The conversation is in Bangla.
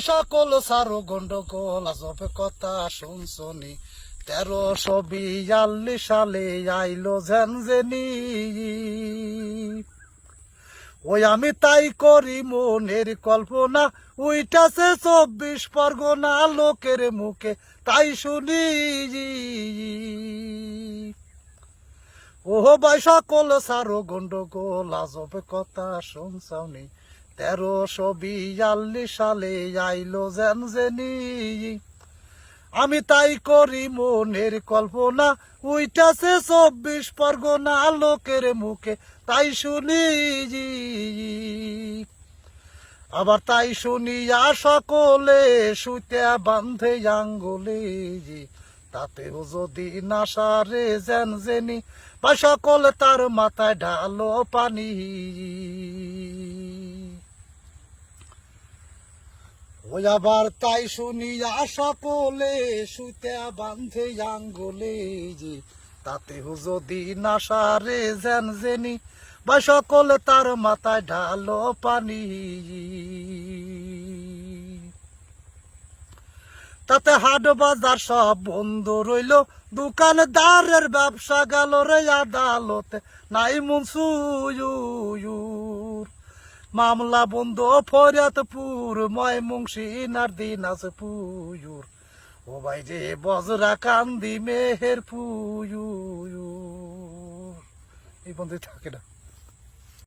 সকল সারো গন্ডগোল আজবে কথা শুনছনি 1342 সালে আইলো ঝেনঝেনি ওই আমি তাই করি মনের কল্পনা উইটাছে 24 পরগনা লোকের মুখে তাই শুনি ও ভাই সকল সারো গন্ডগোল আজবে কথা শুনছনি 1342 সালে আইলো ঝেনঝেনি আমি তাই করি মনের কল্পনা উইটাছে 24 পরগনা লোকের মুখে তাই শুনি আবার তাই শুনিয়া সকলে শুইতে বান্ধে আঙ্গুলে তাতেও যদি না সারে ঝেনঝেনি বা সকলে তার মাথায় ঢালো পানি ওই আবার তাই শুনিয়া সকলে শুইতে বান্ধে আঙ্গুলে তাতেও যদি না সারে ঝেনঝেনি বা সকলে তার মাথায় ঢালো পানি তাতে হাট বাজার সব বন্ধ রইল দোকানদারের ব্যবসা গেল রে আদালতে নাই মুনসুর মামলা বন্ধ ফরিয়াদপুর ময়মনসিংহ দিনাজপুর ও ভাই যে বজরা কান্দি মেহেরপুর এই বন্ধু থাকে না।